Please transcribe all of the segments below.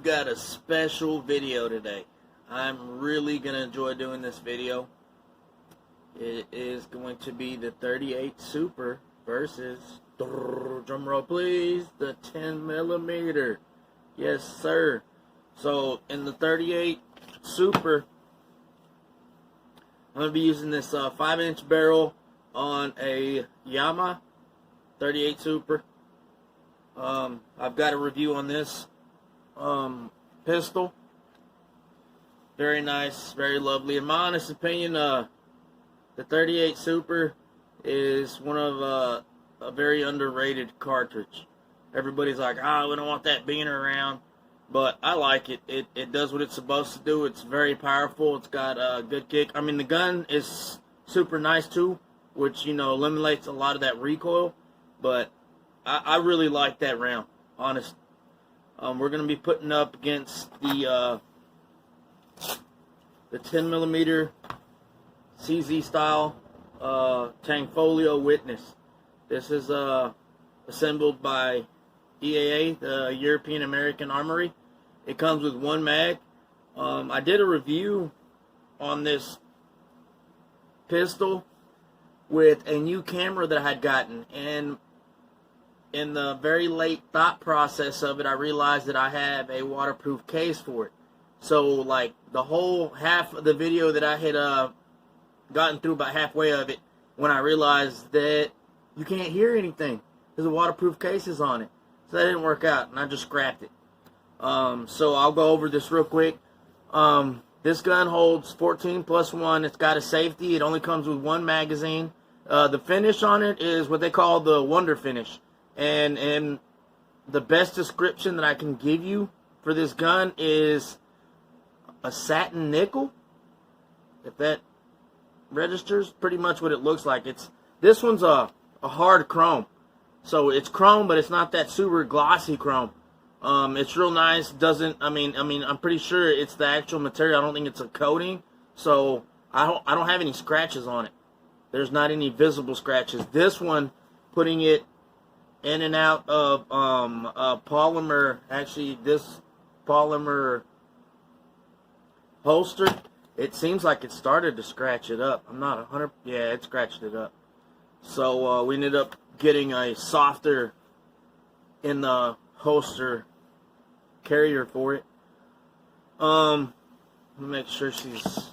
got a special video today. I'm really going to enjoy doing this video. It is going to be the 38 Super versus, drum roll please, the 10mm. Yes, sir. So, in the 38 Super, I'm going to be using this 5-inch barrel on a llama 38 Super. I've got a review on this pistol. Very nice, very lovely. In my honest opinion, the 38 Super is one of a very underrated cartridge. Everybody's like, ah, we don't want that being around. But I like it. It does what it's supposed to do. It's very powerful. It's got a good kick. I mean, the gun is super nice too, which, you know, eliminates a lot of that recoil. But I really like that round, honest. We're going to be putting up against the 10mm CZ style Tangfolio Witness. This is assembled by EAA, the European American Armory. It comes with one mag. I did a review on this pistol with a new camera that I had gotten, and in the very late thought process of it, I realized that I have a waterproof case for it. So, like, the whole half of the video that I had gotten through, about halfway of it, when I realized that you can't hear anything because the waterproof case is on it. So that didn't work out, and I just scrapped it. So I'll go over this real quick. This gun holds 14+1. It's got a safety. It only comes with one magazine. The finish on it is what they call the Wonder Finish. And the best description that I can give you for this gun is a satin nickel. If that registers, pretty much what it looks like. This one's a hard chrome. So it's chrome, but it's not that super glossy chrome. It's real nice. I mean, I'm pretty sure it's the actual material. I don't think it's a coating. So I don't have any scratches on it. There's not any visible scratches. This one, putting it in and out of polymer, actually this polymer holster, it seems like it started to scratch it up. I'm not 100%, yeah, it scratched it up. So we ended up getting a softer in the holster carrier for it. Let me make sure she's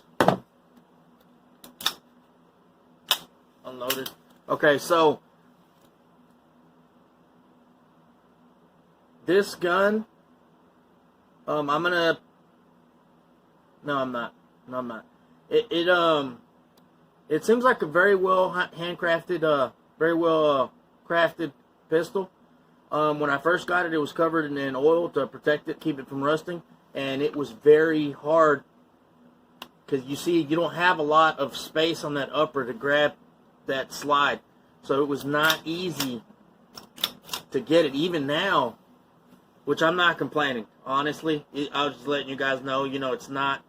unloaded. Okay, so this gun, I'm not. It seems like a very well handcrafted, very well crafted pistol. When I first got it, it was covered in oil to protect it, keep it from rusting, and it was very hard because you see, you don't have a lot of space on that upper to grab that slide, so it was not easy to get it. Even now, which I'm not complaining, honestly. I was just letting you guys know, you know, it's not,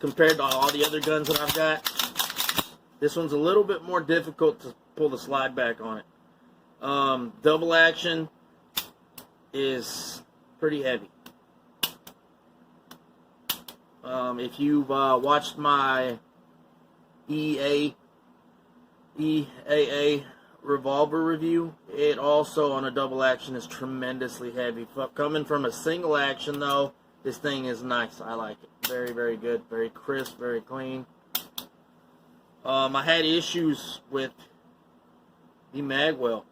compared to all the other guns that I've got, this one's a little bit more difficult to pull the slide back on it. Double action is pretty heavy. If you've watched my EAA revolver review, it also on a double action is tremendously heavy. Coming from a single action though, this thing is nice. I like it. Very, very good. Very crisp, very clean. I had issues with the magwell.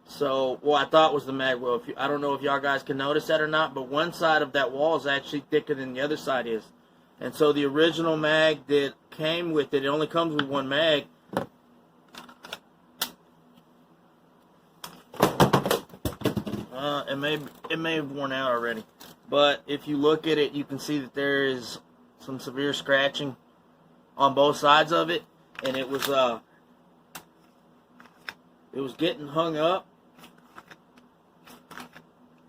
So, well, I thought it was the magwell. I don't know if y'all guys can notice that or not, but one side of that wall is actually thicker than the other side is. And so the original mag that came with it, it only comes with one mag. It may have worn out already. But if you look at it, you can see that there is some severe scratching on both sides of it, and it was getting hung up.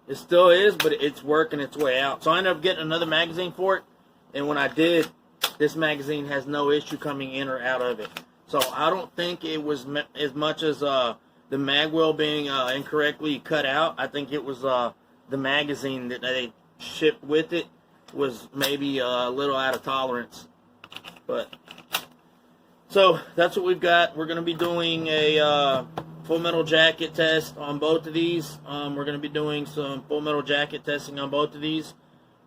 It still is, but it's working its way out. So I ended up getting another magazine for it, and when I did, this magazine has no issue coming in or out of it. So I don't think it was as much as the magwell being incorrectly cut out. I think it was the magazine that shipped with it was maybe a little out of tolerance. But so that's what we've got. We're going to be doing a full metal jacket test on both of these. We're going to be doing some full metal jacket testing on both of these.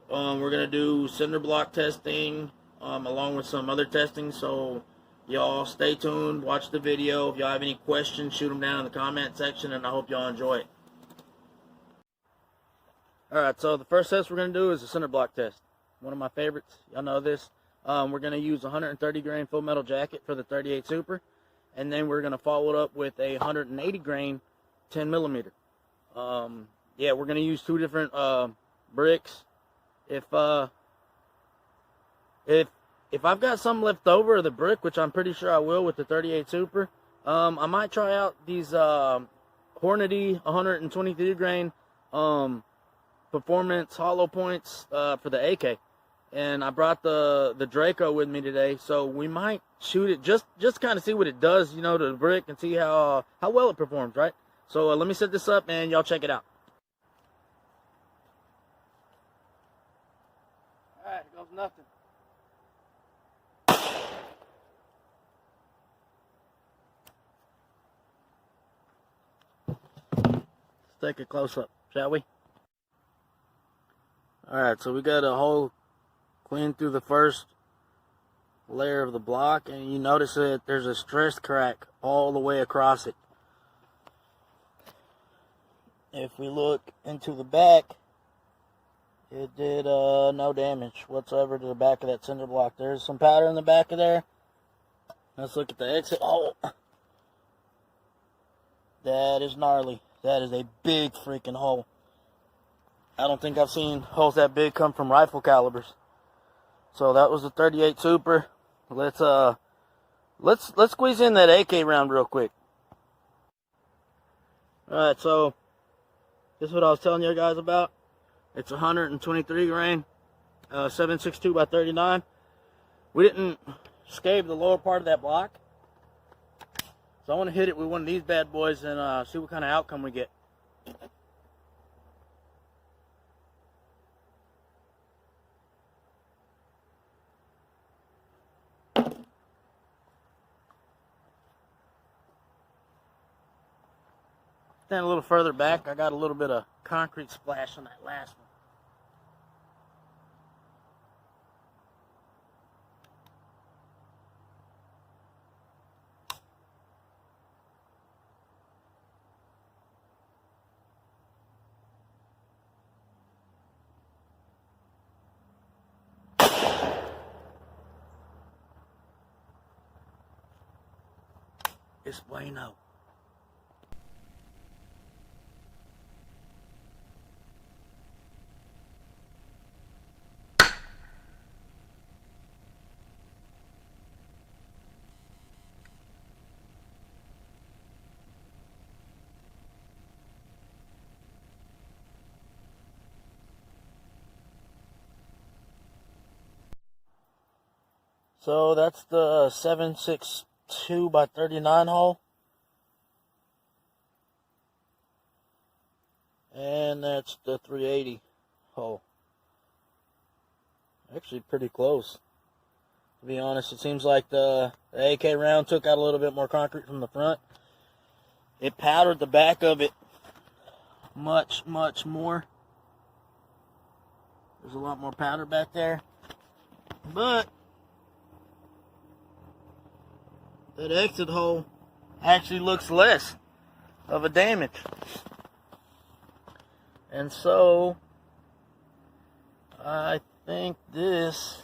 We're going to do cinder block testing along with some other testing. So y'all stay tuned, watch the video. If y'all have any questions, shoot them down in the comment section, and I hope y'all enjoy it. Alright, so the first test we're going to do is a cinder block test. One of my favorites. Y'all know this. We're going to use 130 grain full metal jacket for the 38 Super. And then we're going to follow it up with a 180 grain 10 millimeter. Yeah, we're going to use two different bricks. If I've got some left over of the brick, which I'm pretty sure I will with the 38 Super, I might try out these Hornady 123 grain performance hollow points for the AK. And I brought the Draco with me today, so we might shoot it just kind of see what it does, you know, to the brick, and see how well it performs, right? So let me set this up and y'all check it out. All right, here goes nothing. Let's take a close up, shall we? All right, so we got a hole clean through the first layer of the block, and you notice that there's a stress crack all the way across it. If we look into the back, it did no damage whatsoever to the back of that cinder block. There's some powder in the back of there. Let's look at the exit hole. That is gnarly. That is a big freaking hole. I don't think I've seen holes that big come from rifle calibers. So that was the 38 Super. Let's squeeze in that AK round real quick. Alright, so this is what I was telling you guys about. It's 123 grain, 7.62 by 39. We didn't scave the lower part of that block, so I want to hit it with one of these bad boys and see what kind of outcome we get. Then a little further back, I got a little bit of concrete splash on that last one. It's bueno. So that's the 7.62 by 39 hole. And that's the 380 hole. Actually pretty close. To be honest, it seems like the AK round took out a little bit more concrete from the front. It powdered the back of it much more. There's a lot more powder back there. But that exit hole actually looks less of a damage. And so I think this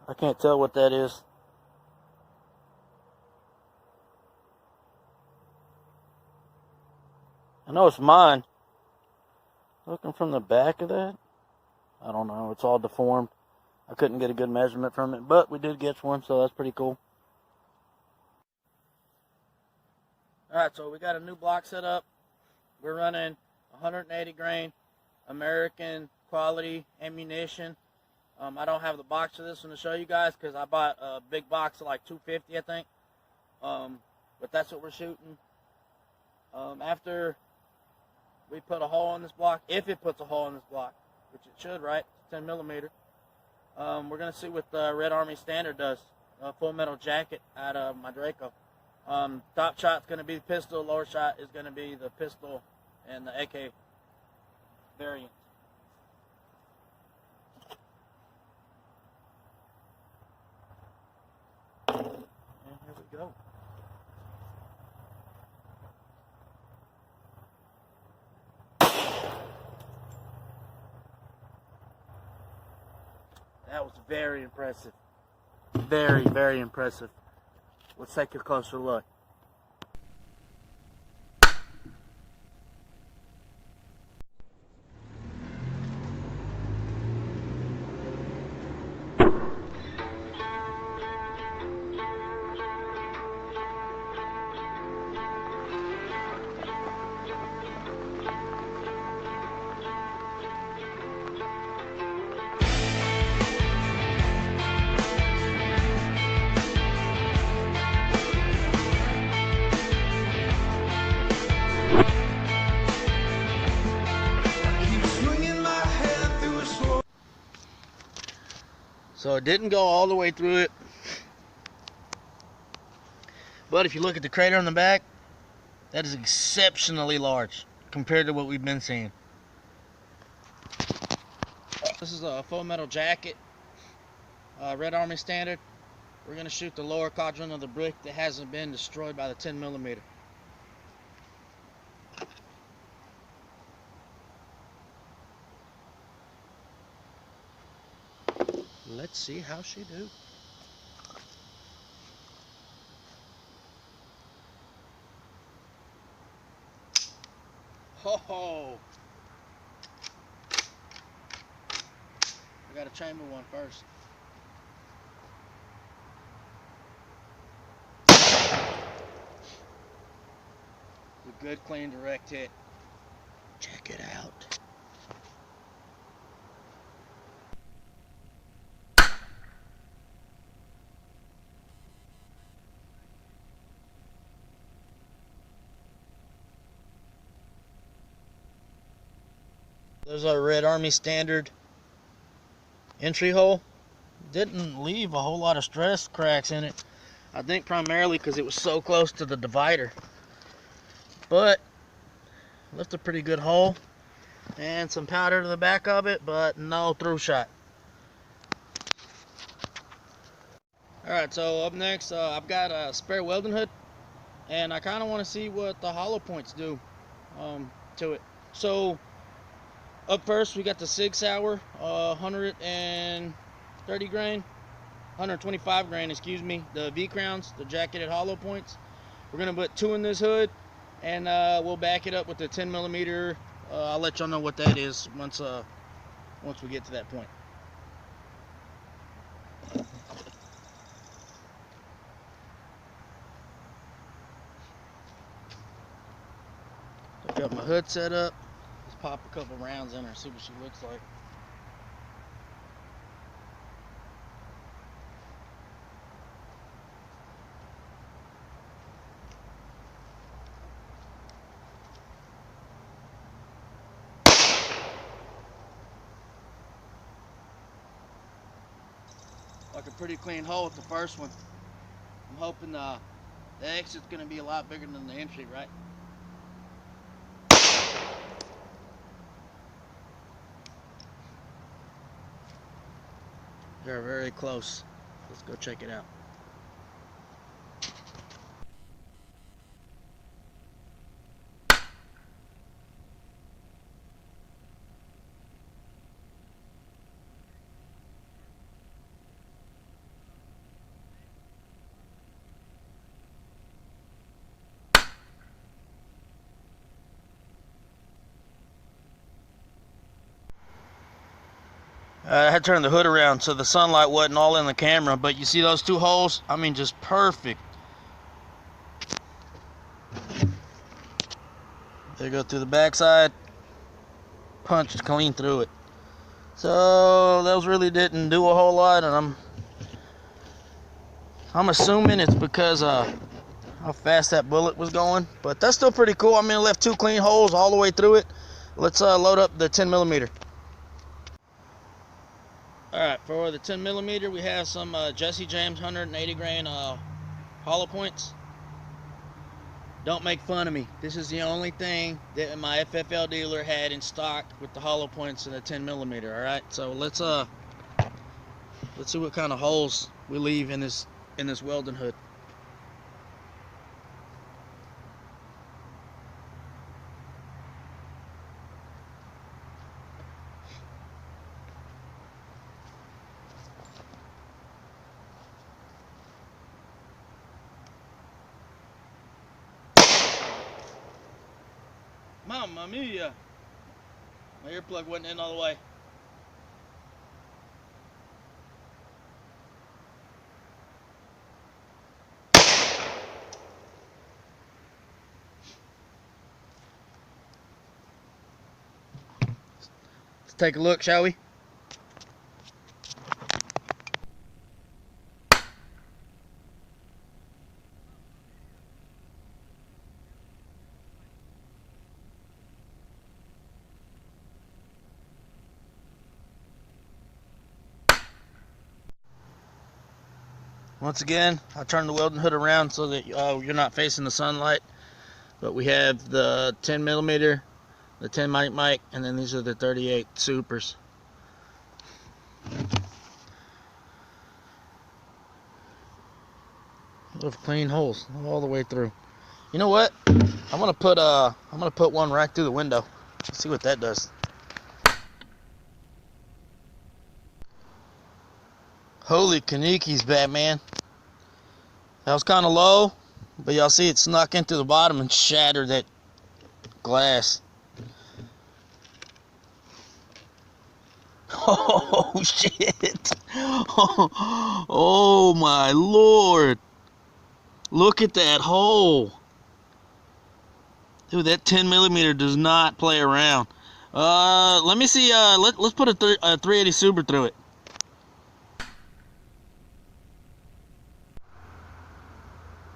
I can't tell what that is. I know it's mine. Looking from the back of that, I don't know. It's all deformed. I couldn't get a good measurement from it, but we did get one, so that's pretty cool. Alright, so we got a new block set up. We're running 180 grain American quality ammunition. I don't have the box of this one to show you guys because I bought a big box of like 250, I think. but that's what we're shooting. After we put a hole in this block, if it puts a hole in this block, which it should, right? It's 10 millimeter. We're gonna see what the Red Army Standard does. Full metal jacket out of my Draco. Top shot's gonna be the pistol. Lower shot is gonna be the pistol and the AK variant. And here we go. That was very impressive. Very, very impressive. Let's take a closer look. So it didn't go all the way through it, but if you look at the crater on the back, that is exceptionally large compared to what we've been seeing. This is a full metal jacket, Red Army Standard. We're going to shoot the lower quadrant of the brick that hasn't been destroyed by the 10 millimeter. Let's see how she do. Ho ho! I gotta chamber one first. A good, clean, direct hit. Check it out. There's our Red Army Standard entry hole. Didn't leave a whole lot of stress cracks in it. I think primarily because it was so close to the divider. But left a pretty good hole and some powder to the back of it, but no through shot. Alright, so up next I've got a spare welding hood, and I kind of want to see what the hollow points do to it. So up first we got the Sig Sauer 130 grain, 125 grain, excuse me, the V crowns, the jacketed hollow points. We're gonna put 2 in this hood, and we'll back it up with the 10 millimeter. I'll let y'all know what that is once we get to that point. I've got my hood set up. Let's pop a couple rounds in her, see what she looks like. Like a pretty clean hole with the first one. I'm hoping the exit's going to be a lot bigger than the entry, right? They're very close. Let's go check it out. I had to turn the hood around so the sunlight wasn't all in the camera, but you see those 2 holes? I mean, just perfect. They go through the backside, punched clean through it. So those really didn't do a whole lot, and I'm assuming it's because I how fast that bullet was going, but that's still pretty cool. I mean, it left 2 clean holes all the way through it. Let's load up the 10 millimeter. All right, for the 10 millimeter, we have some Jesse James 180 grain hollow points. Don't make fun of me. This is the only thing that my FFL dealer had in stock with the hollow points in the 10 millimeter. All right, so let's see what kind of holes we leave in this welding hood. Mamma mia! My earplug wasn't in all the way. Let's take a look, shall we? Once again, I turned the welding hood around so that you're not facing the sunlight. But we have the 10 millimeter, the 10 mic, and then these are the 38 supers. Love clean holes all the way through. You know what? I'm gonna put one right through the window. Let's see what that does. Holy canikis, Batman. That was kind of low, but y'all see it snuck into the bottom and shattered that glass. Oh shit. Oh my lord. Look at that hole. Dude, that 10 millimeter does not play around. Let me see. Let's put a 380 Super through it.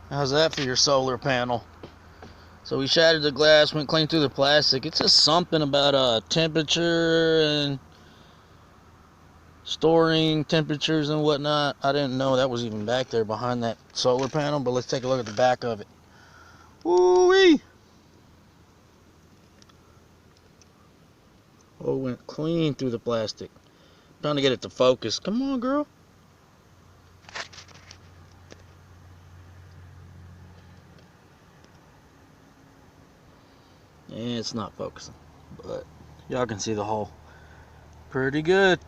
How's that for your solar panel? So we shattered the glass, went clean through the plastic. It's just something about temperature and storing temperatures and whatnot. I didn't know that was even back there behind that solar panel, but let's take a look at the back of it. Woo-wee! Oh, it went clean through the plastic. I'm trying to get it to focus. Come on, girl. And it's not focusing, but y'all can see the hole. Pretty good.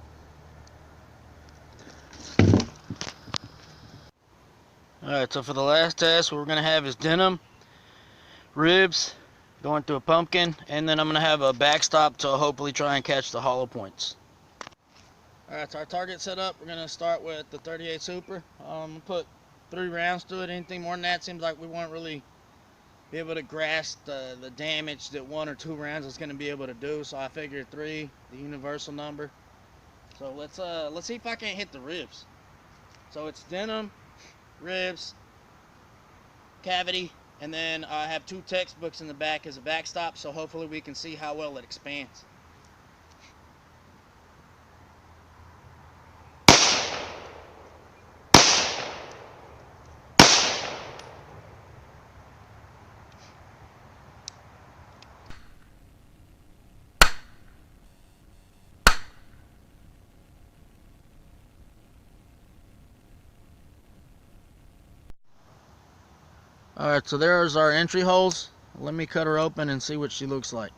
Alright, so for the last test, what we're going to have is denim, ribs, going through a pumpkin, and then I'm going to have a backstop to hopefully try and catch the hollow points. Alright, so our target set up, we're going to start with the 38 Super. I'm going to put 3 rounds to it. Anything more than that seems like we won't really be able to grasp the damage that 1 or 2 rounds is going to be able to do. So I figured 3, the universal number. So let's see if I can't hit the ribs. So it's denim, ribs, cavity, and then I have 2 textbooks in the back as a backstop, so hopefully we can see how well it expands. Alright, so there's our entry holes. Let me cut her open and see what she looks like.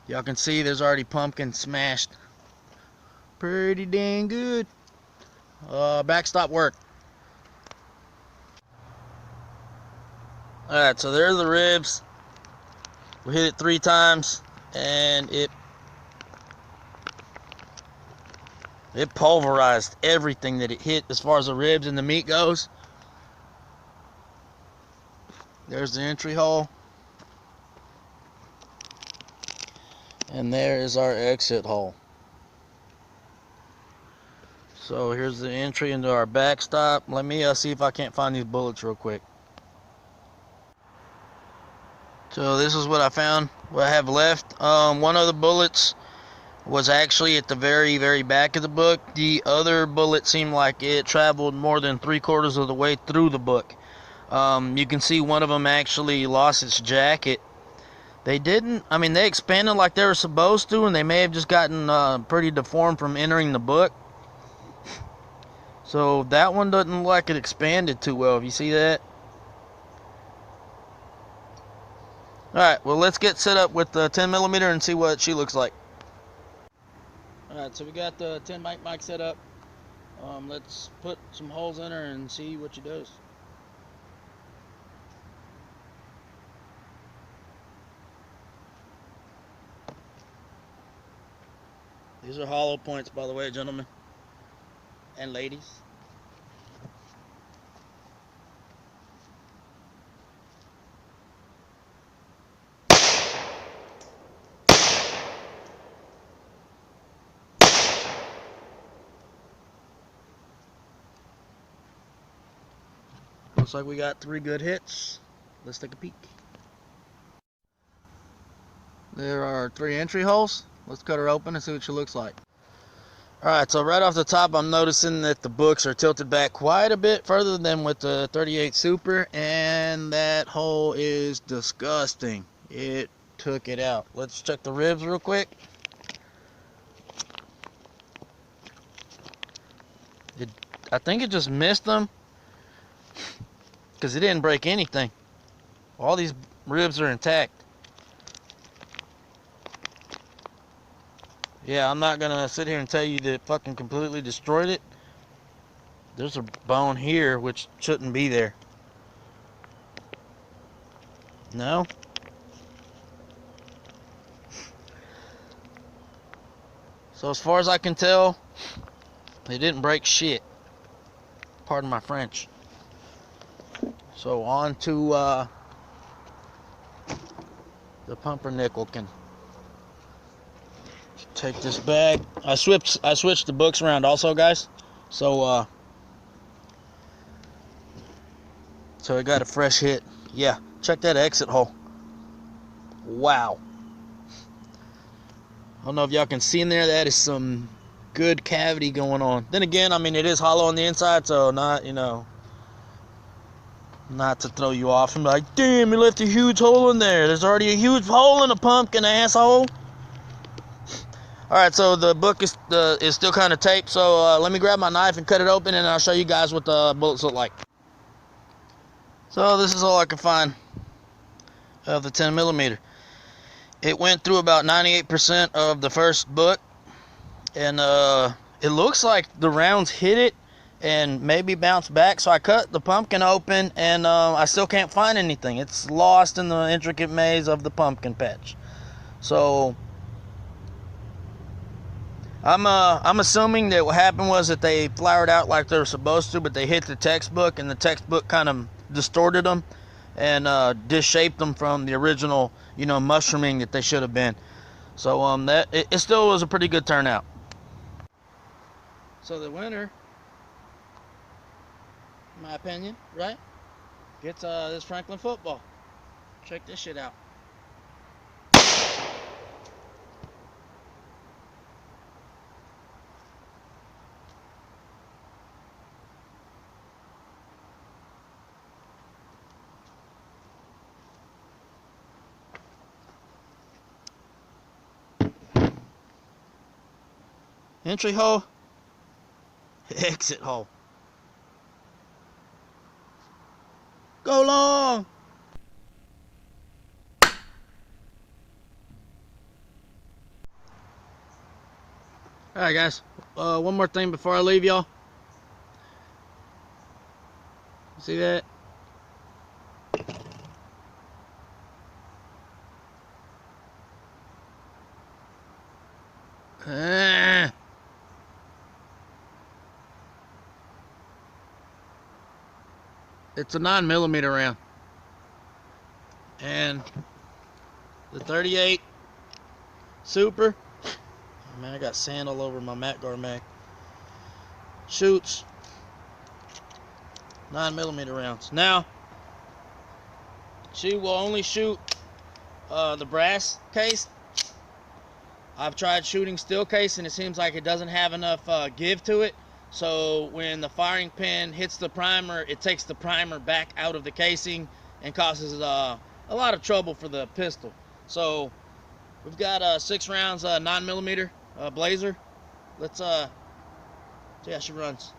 Y'all can see there's already pumpkin smashed. Pretty dang good. Backstop work. Alright, so there's the ribs. We hit it 3 times and it pulverized everything that it hit as far as the ribs and the meat goes. There's the entry hole. And there is our exit hole. So here's the entry into our backstop. Let me see if I can't find these bullets real quick. So this is what I found, what I have left. One of the bullets was actually at the very, very back of the book. The other bullet seemed like it traveled more than 3/4 of the way through the book. You can see one of them actually lost its jacket. They didn't, I mean, they expanded like they were supposed to, and they may have just gotten pretty deformed from entering the book. So that one doesn't look like it expanded too well. If you see that? Alright, well, let's get set up with the 10mm and see what she looks like. Alright, so we got the 10 mic set up. Let's put some holes in her and see what she does. These are hollow points, by the way, gentlemen and ladies. Looks like we got 3 good hits. Let's take a peek. There are 3 entry holes. Let's cut her open and see what she looks like. Alright, so right off the top, I'm noticing that the books are tilted back quite a bit further than with the 38 Super, and that hole is disgusting. It took it out. Let's check the ribs real quick. I think it just missed them because it didn't break anything. All these ribs are intact. Yeah, I'm not gonna sit here and tell you that it fucking completely destroyed it. There's a bone here which shouldn't be there. No? So as far as I can tell, it didn't break shit. Pardon my French. So on to the pumpernickel. Take this bag. I switched the books around also, guys. So I got a fresh hit. Yeah, check that exit hole. Wow. I don't know if y'all can see in there, that is some good cavity going on. Then again, I mean, it is hollow on the inside, so not, you know, not to throw you off and be like, damn, you left a huge hole in there. There's already a huge hole in the pumpkin, asshole. Alright, so the book is still kind of taped, so let me grab my knife and cut it open, and I'll show you guys what the bullets look like. So this is all I can find of the 10mm. It went through about 98% of the first book, and it looks like the rounds hit it and maybe bounced back. So I cut the pumpkin open, and I still can't find anything. It's lost in the intricate maze of the pumpkin patch. So I'm assuming that what happened was that they flowered out like they were supposed to, but they hit the textbook, and the textbook kind of distorted them and disshaped them from the original, you know, mushrooming that they should have been. So it still was a pretty good turnout. So the winner, in my opinion, right, gets this Franklin football. Check this shit out. Entry hole, exit hole. Go long! Alright guys, one more thing before I leave y'all. See that? It's a 9mm round, and the 38 Super, oh man, I got sand all over my MacGuard mag, shoots 9mm rounds. Now she will only shoot the brass case. I've tried shooting steel case and it seems like it doesn't have enough give to it. So when the firing pin hits the primer, it takes the primer back out of the casing and causes a lot of trouble for the pistol. So we've got 6 rounds 9mm blazer. Let's see how she runs.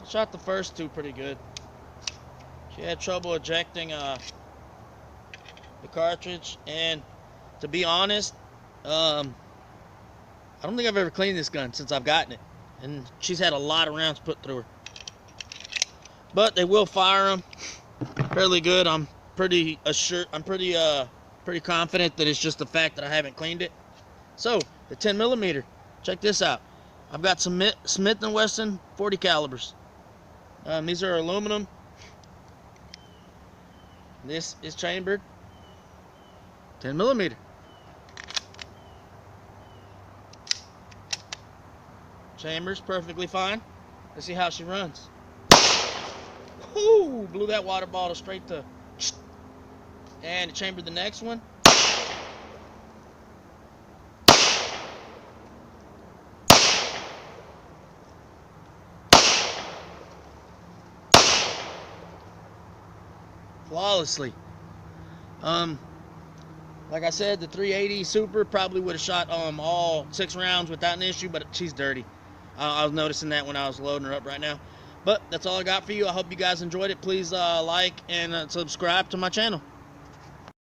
Shot the first 2 pretty good. She had trouble ejecting the cartridge, and to be honest, I don't think I've ever cleaned this gun since I've gotten it, and she's had a lot of rounds put through her. But they will fire them fairly good. I'm pretty assured. I'm pretty confident that it's just the fact that I haven't cleaned it. So the 10mm. Check this out. I've got some Smith & Wesson 40 calibers. These are aluminum. This is chambered 10mm. Chambers perfectly fine. Let's see how she runs. Ooh, blew that water bottle straight to. And chambered the next one. Flawlessly. Like I said, the 380 Super probably would have shot all 6 rounds without an issue, but she's dirty. I was noticing that when I was loading her up right now. But that's all I got for you. I hope you guys enjoyed it. Please like and subscribe to my channel.